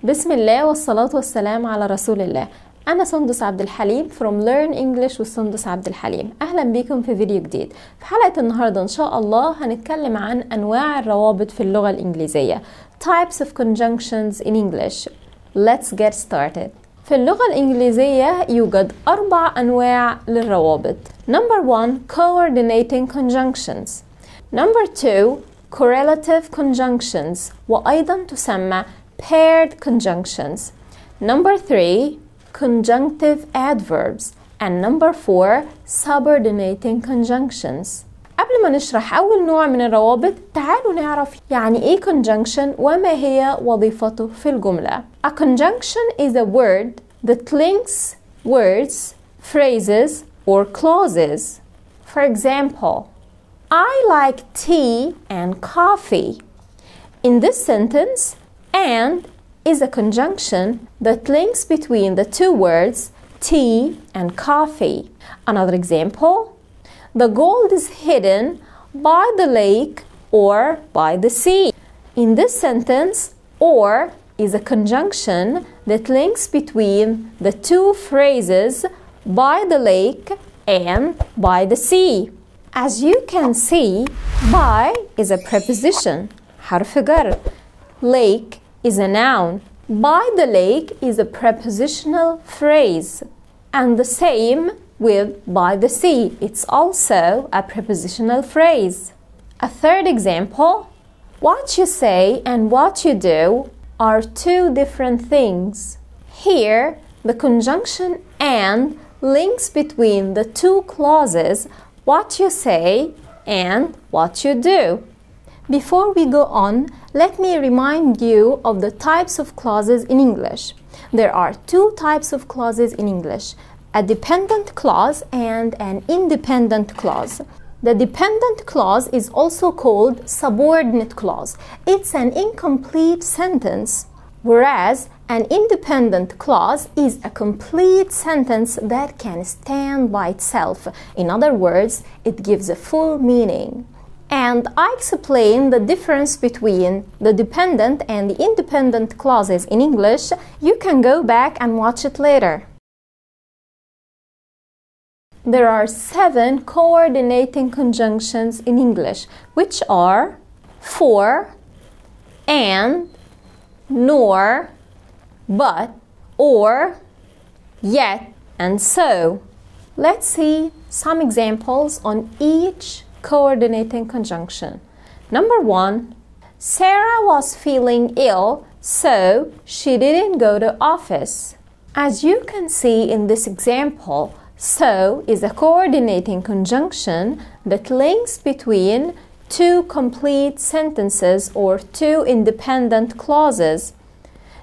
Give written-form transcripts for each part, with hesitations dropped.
بسم الله والصلاة والسلام على رسول الله. أنا سندس عبد الحليم from Learn English with سندس عبد الحليم. أهلا بكم في فيديو جديد. في حلقة النهاردة إن شاء الله هنتكلم عن أنواع الروابط في اللغة الإنجليزية. Types of conjunctions in English. Let's get started. في اللغة الإنجليزية يوجد 4 أنواع للروابط. Number 1 Coordinating Conjunctions. Number 2 Correlative Conjunctions وأيضا تسمى Paired Conjunctions. Number 3 Conjunctive Adverbs. And number 4 Subordinating Conjunctions. قبل ما نشرح أول نوع من الروابط تعالوا نعرف يعني إيه conjunction وما هي وظيفته في الجملة. A conjunction is a word that links words, phrases or clauses. For example, I like tea and coffee. In this sentence, and is a conjunction that links between the two words tea and coffee. Another example, the gold is hidden by the lake or by the sea. In this sentence, or is a conjunction that links between the two phrases by the lake and by the sea. As you can see, by is a preposition, حرف جر. Lake is a noun. By the lake is a prepositional phrase. And the same with by the sea. It's also a prepositional phrase. A third example, what you say and what you do are two different things. Here, the conjunction and links between the two clauses what you say and what you do. Before we go on, let me remind you of the types of clauses in English. There are 2 types of clauses in English, a dependent clause and an independent clause. The dependent clause is also called subordinate clause. It's an incomplete sentence, whereas an independent clause is a complete sentence that can stand by itself. In other words, it gives a full meaning. And I explain the difference between the dependent and the independent clauses in English. You can go back and watch it later. There are 7 coordinating conjunctions in English, which are for, and, nor, but, or, yet, and so. Let's see some examples on each coordinating conjunction. Number 1, Sarah was feeling ill, so she didn't go to office. As you can see in this example, so is a coordinating conjunction that links between 2 complete sentences or 2 independent clauses.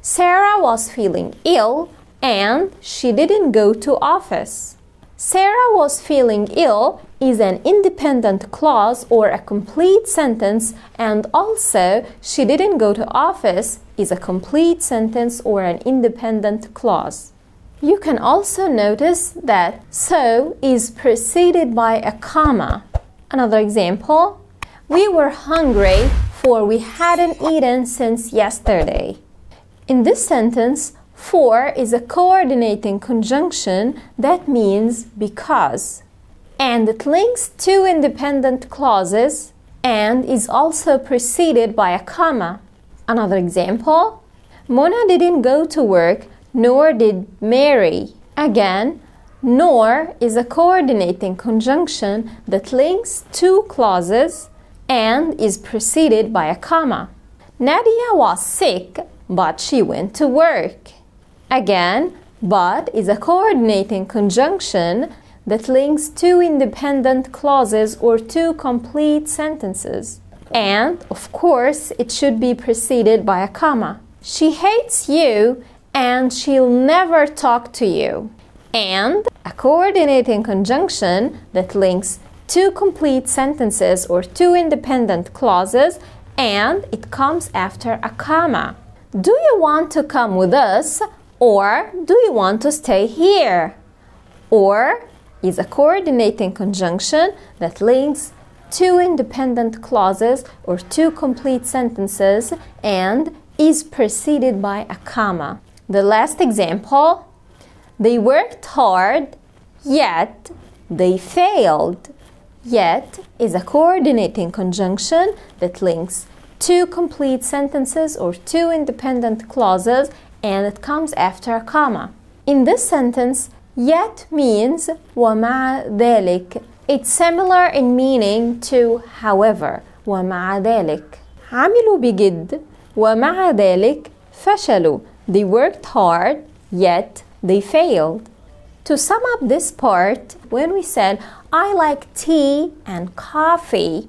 Sarah was feeling ill and she didn't go to office. Sarah was feeling ill is an independent clause or a complete sentence, and also she didn't go to office is a complete sentence or an independent clause. You can also notice that so is preceded by a comma. Another example, we were hungry for we hadn't eaten since yesterday. In this sentence, for is a coordinating conjunction that means because, and it links 2 independent clauses and is also preceded by a comma. Another example, Mona didn't go to work, nor did Mary. Again, nor is a coordinating conjunction that links 2 clauses and is preceded by a comma. Nadia was sick, but she went to work. Again, but is a coordinating conjunction that links 2 independent clauses or 2 complete sentences. And, of course, it should be preceded by a comma. She hates you and she'll never talk to you. And a coordinating conjunction that links 2 complete sentences or 2 independent clauses and it comes after a comma. Do you want to come with us? Or do you want to stay here? Or is a coordinating conjunction that links 2 independent clauses or 2 complete sentences and is preceded by a comma. The last example, they worked hard, yet they failed. Yet is a coordinating conjunction that links two complete sentences or two independent clauses, and it comes after a comma. In this sentence, yet means ومع ذلك. It's similar in meaning to however. ومع ذلك عملوا بجد ومع ذلك فشلوا. They worked hard, yet they failed. To sum up this part, when we said, I like tea and coffee,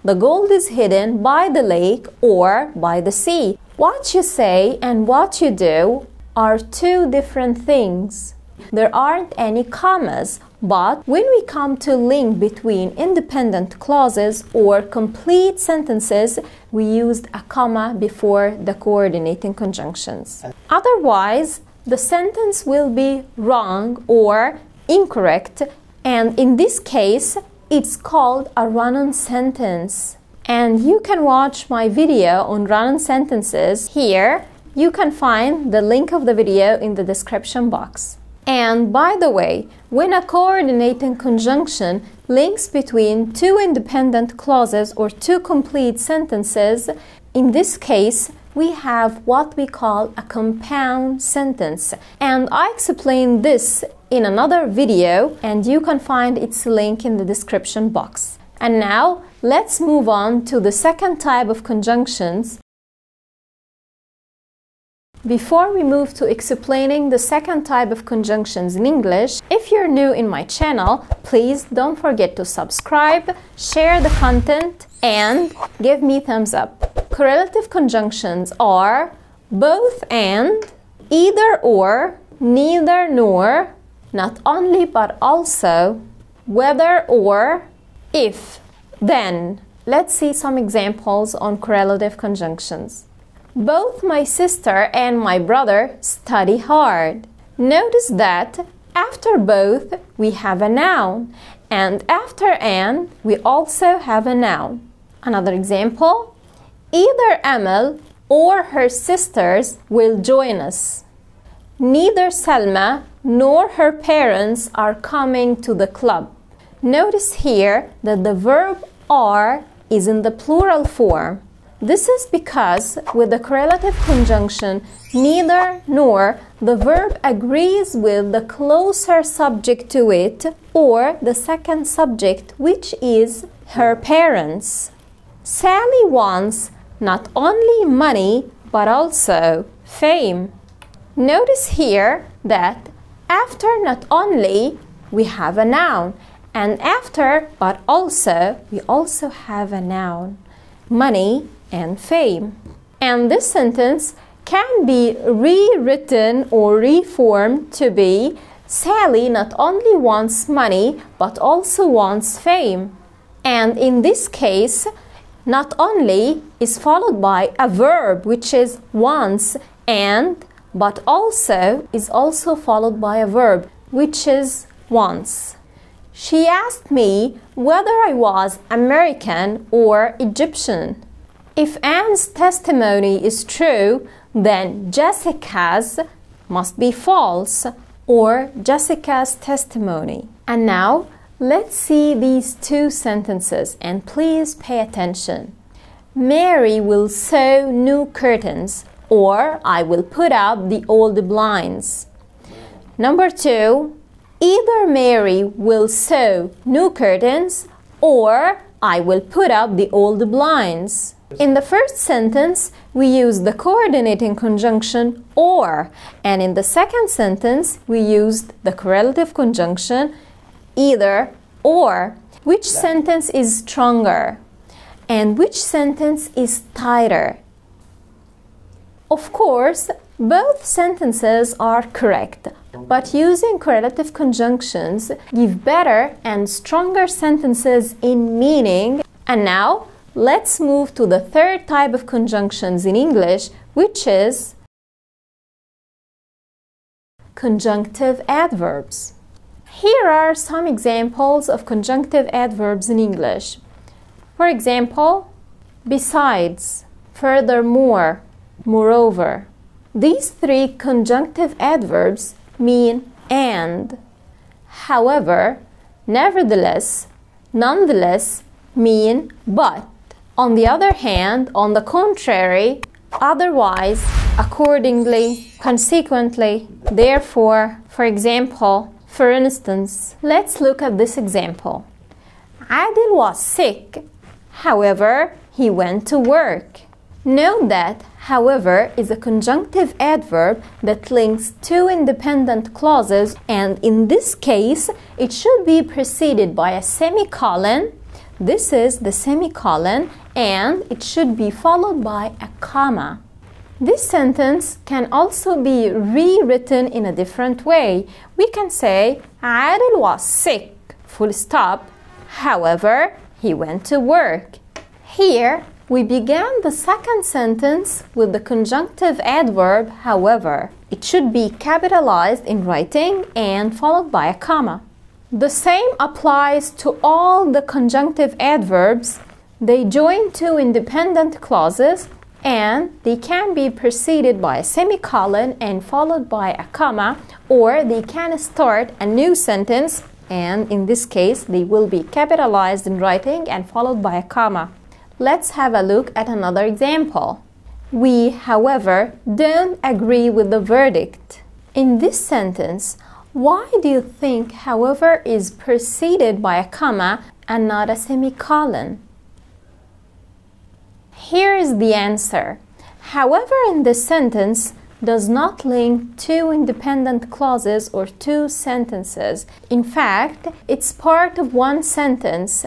the gold is hidden by the lake or by the sea. What you say and what you do are two different things. There aren't any commas, but when we come to link between independent clauses or complete sentences, we used a comma before the coordinating conjunctions. Otherwise, the sentence will be wrong or incorrect, and in this case, it's called a run-on sentence. And you can watch my video on run-on sentences here. You can find the link of the video in the description box. And by the way, when a coordinating conjunction links between two independent clauses or two complete sentences, in this case, we have what we call a compound sentence. And I explained this in another video, and you can find its link in the description box. And now, let's move on to the second type of conjunctions. Before we move to explaining the second type of conjunctions in English, if you're new in my channel, please don't forget to subscribe, share the content, and give me thumbs up. Correlative conjunctions are both and, either or, neither nor, not only but also, whether or, if, then. Let's see some examples on correlative conjunctions. Both my sister and my brother study hard. Notice that after both we have a noun, and after and we also have a noun. Another example, either Amal or her sisters will join us. Neither Salma nor her parents are coming to the club. Notice here that the verb are is in the plural form. This is because with the correlative conjunction neither nor, the verb agrees with the closer subject to it or the second subject, which is her parents. Sally wants not only money but also fame. Notice here that after not only we have a noun, and after but also we also have a noun, money and fame. And this sentence can be rewritten or reformed to be Sally not only wants money but also wants fame. And in this case, not only is followed by a verb which is wants, and but also is also followed by a verb which is wants. She asked me whether I was American or Egyptian. If Anne's testimony is true, then Jessica's must be false, or Jessica's testimony. And now, let's see these two sentences, and please pay attention. Mary will sew new curtains, or I will put up the old blinds. Number two, either Mary will sew new curtains, or I will put up the old blinds. In the first sentence, we use the coordinating conjunction or, and in the second sentence, we used the correlative conjunction either or. Which sentence is stronger? And which sentence is tighter? Of course, both sentences are correct, but using correlative conjunctions give better and stronger sentences in meaning. And now, let's move to the third type of conjunctions in English, which is conjunctive adverbs. Here are some examples of conjunctive adverbs in English. For example, besides, furthermore, moreover. These three conjunctive adverbs mean and. However, nevertheless, nonetheless mean but. On the other hand, on the contrary, otherwise, accordingly, consequently, therefore, for example, for instance. Let's look at this example. Adil was sick. However, he went to work. Note that however is a conjunctive adverb that links two independent clauses, and in this case, it should be preceded by a semicolon. This is the semicolon, and it should be followed by a comma. This sentence can also be rewritten in a different way. We can say, Adil was sick, full stop. However, he went to work. Here, we began the second sentence with the conjunctive adverb, however. It should be capitalized in writing and followed by a comma. The same applies to all the conjunctive adverbs. They join two independent clauses and they can be preceded by a semicolon and followed by a comma, or they can start a new sentence and in this case they will be capitalized in writing and followed by a comma. Let's have a look at another example. We, however, don't agree with the verdict. In this sentence, why do you think however is preceded by a comma and not a semicolon? Here is the answer. However in this sentence does not link two independent clauses or two sentences. In fact, it's part of one sentence.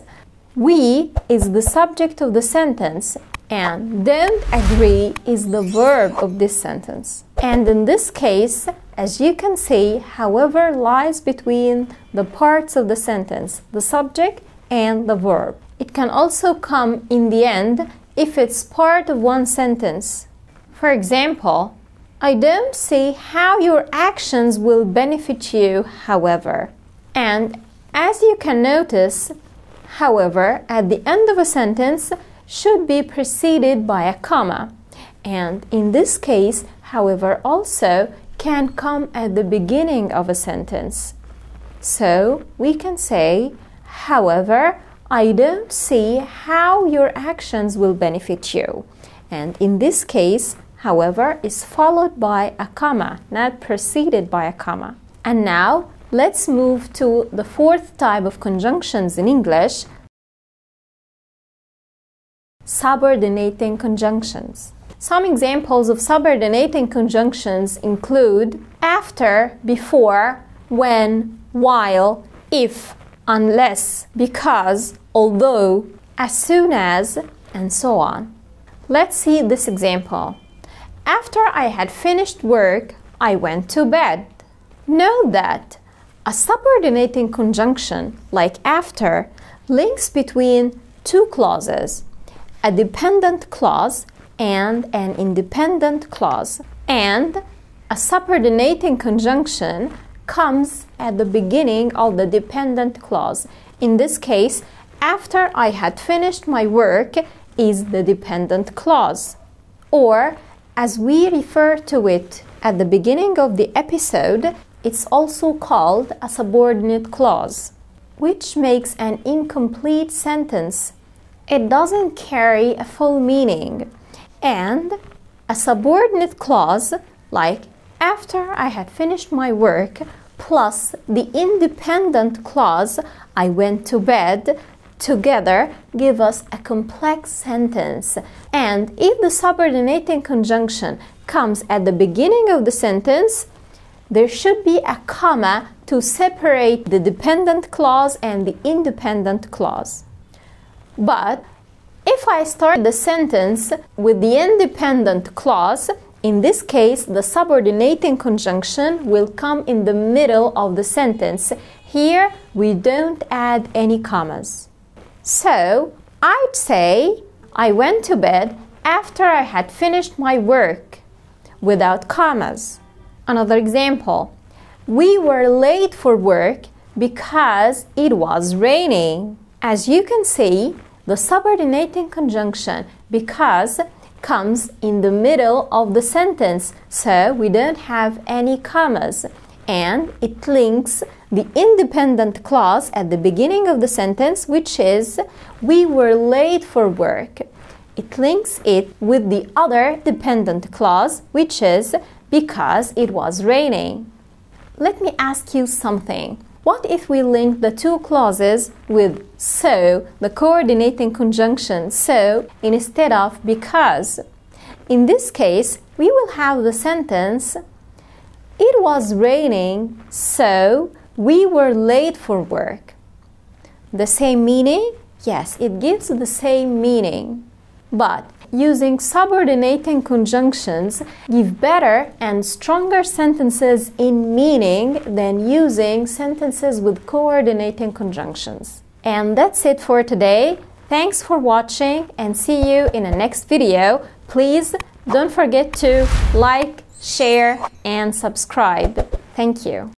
We is the subject of the sentence and don't agree is the verb of this sentence. And in this case, as you can see, however lies between the parts of the sentence, the subject and the verb. It can also come in the end if it's part of one sentence. For example, I don't see how your actions will benefit you, however. And as you can notice, however, at the end of a sentence should be preceded by a comma. And in this case, however, also can come at the beginning of a sentence. So we can say, however, I don't see how your actions will benefit you. And in this case, however, is followed by a comma, not preceded by a comma. And now, let's move to the fourth type of conjunctions in English, subordinating conjunctions. Some examples of subordinating conjunctions include after, before, when, while, if, unless, because, although, as soon as, and so on. Let's see this example. After I had finished work, I went to bed. Note that a subordinating conjunction, like after, links between two clauses, a dependent clause and an independent clause. And a subordinating conjunction comes at the beginning of the dependent clause. In this case, after I had finished my work is the dependent clause. Or, as we refer to it at the beginning of the episode, it's also called a subordinate clause, which makes an incomplete sentence. It doesn't carry a full meaning. And a subordinate clause, like after I had finished my work, plus the independent clause, I went to bed, together give us a complex sentence. And if the subordinating conjunction comes at the beginning of the sentence, there should be a comma to separate the dependent clause and the independent clause. But if I start the sentence with the independent clause, in this case, the subordinating conjunction will come in the middle of the sentence. Here, we don't add any commas. So, I'd say, I went to bed after I had finished my work, without commas. Another example, we were late for work because it was raining. As you can see, the subordinating conjunction because comes in the middle of the sentence, so we don't have any commas. And it links the independent clause at the beginning of the sentence, which is we were late for work. It links it with the other dependent clause, which is because it was raining. Let me ask you something. What if we link the two clauses with so, the coordinating conjunction so, instead of because? In this case, we will have the sentence it was raining, so we were late for work. The same meaning? Yes, it gives the same meaning. But using subordinating conjunctions give better and stronger sentences in meaning than using sentences with coordinating conjunctions. And that's it for today. Thanks for watching and see you in the next video. Please don't forget to like, share, and subscribe. Thank you.